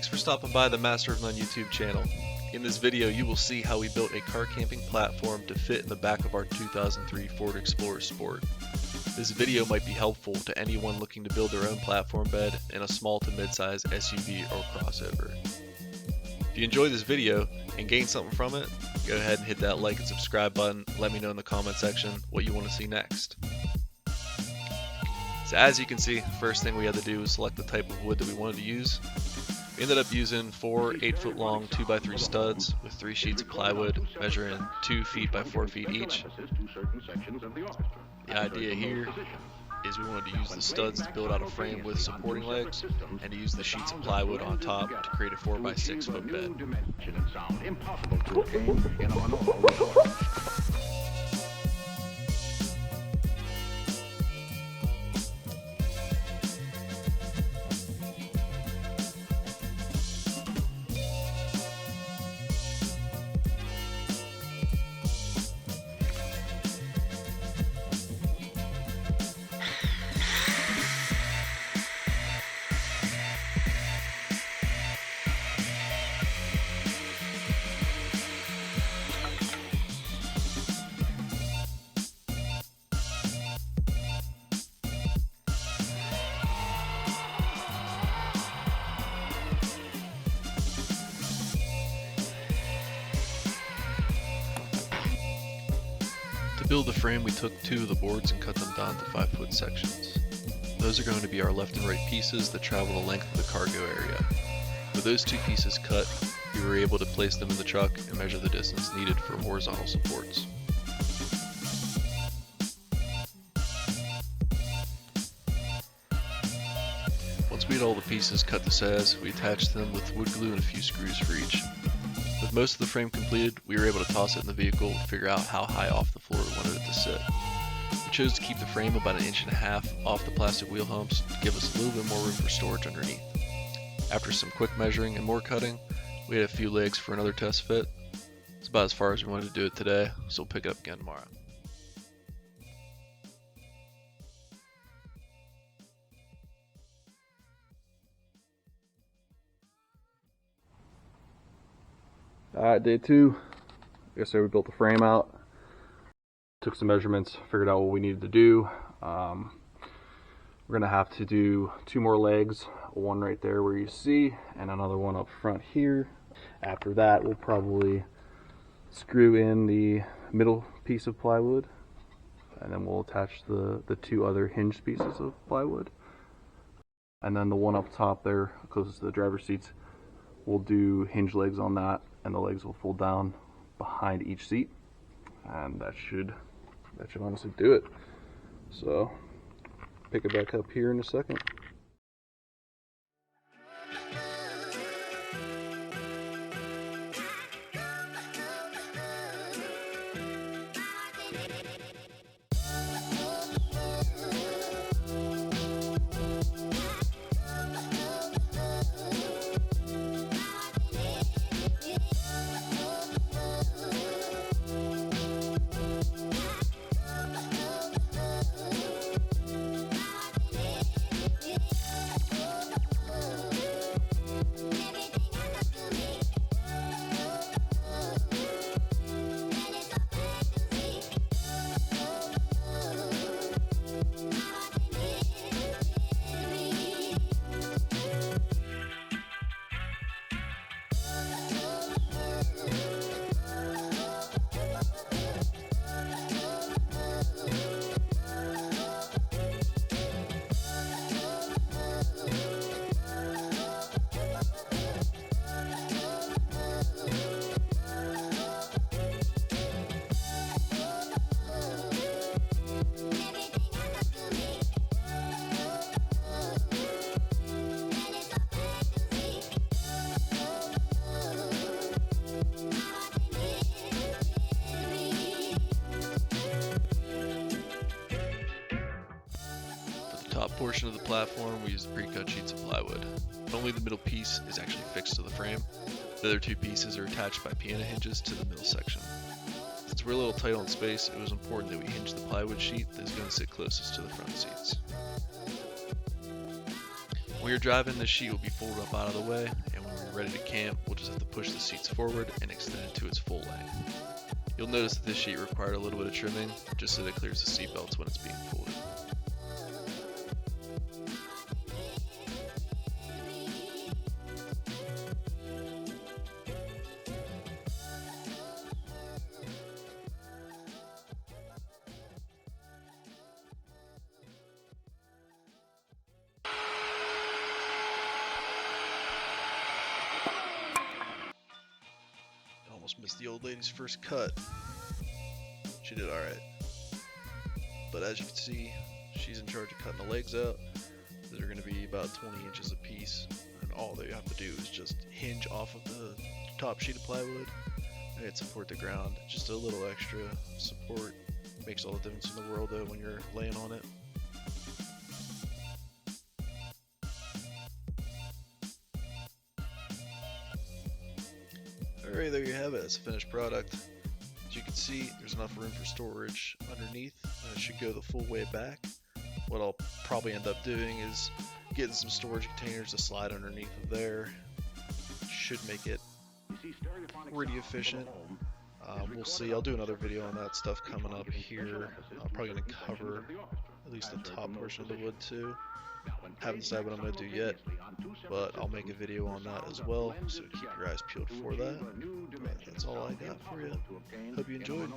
Thanks for stopping by the Master of None YouTube channel. In this video you will see how we built a car camping platform to fit in the back of our 2003 Ford Explorer Sport. This video might be helpful to anyone looking to build their own platform bed in a small to mid-size SUV or crossover. If you enjoyed this video and gained something from it, go ahead and hit that like and subscribe button. Let me know in the comment section what you want to see next. So as you can see, first thing we had to do was select the type of wood that we wanted to use. We ended up using 4 8-foot long 2x3 studs with 3 sheets of plywood measuring 2 feet by 4 feet each. The idea here is we wanted to use the studs to build out a frame with supporting legs and to use the sheets of plywood on top to create a 4x6 foot bed. To build the frame, we took 2 of the boards and cut them down to 5-foot sections. Those are going to be our left and right pieces that travel the length of the cargo area. With those 2 pieces cut, we were able to place them in the truck and measure the distance needed for horizontal supports. Once we had all the pieces cut to size, we attached them with wood glue and a few screws for each. With most of the frame completed, we were able to toss it in the vehicle and figure out how high off the floor we wanted it to sit. We chose to keep the frame about 1.5 inches off the plastic wheel humps to give us a little bit more room for storage underneath. After some quick measuring and more cutting, we had a few legs for another test fit. It's about as far as we wanted to do it today, so we'll pick it up again tomorrow. Alright, day 2. Yesterday we built the frame out, took some measurements, figured out what we needed to do. We're going to have to do 2 more legs, one right there where you see, and another one up front here. After that we'll probably screw in the middle piece of plywood, and then we'll attach the 2 other hinged pieces of plywood. And then the one up top there, closest to the driver's seats, we'll do hinge legs on that, and the legs will fold down behind each seat, and that should honestly do it. So pick it back up here in a second. Top portion of the platform, we used pre-cut sheets of plywood. Only the middle piece is actually fixed to the frame. The other 2 pieces are attached by piano hinges to the middle section. Since we're a little tight on space, it was important that we hinge the plywood sheet that is going to sit closest to the front seats. When you're driving, this sheet will be folded up out of the way, and when we're we're ready to camp, we'll just have to push the seats forward and extend it to its full length. You'll notice that this sheet required a little bit of trimming, just so that it clears the seat belts when it's being folded. Almost missed the old lady's first cut. She did alright. But as you can see, she's in charge of cutting the legs out. They're going to be about 20 inches a piece. And all that you have to do is just hinge off of the top sheet of plywood and support the ground. Just a little extra support makes all the difference in the world though when you're laying on it. Alright, there you have it. It's a finished product. As you can see, there's enough room for storage underneath, and it should go the full way back. What I'll probably end up doing is getting some storage containers to slide underneath of there. Should make it pretty efficient. We'll see. I'll do another video on that stuff coming up here. I'm probably going to cover at least the top portion of the wood too. Haven't decided what I'm going to do yet, but I'll make a video on that as well, so keep your eyes peeled for that. But that's all I got for you. Hope you enjoyed.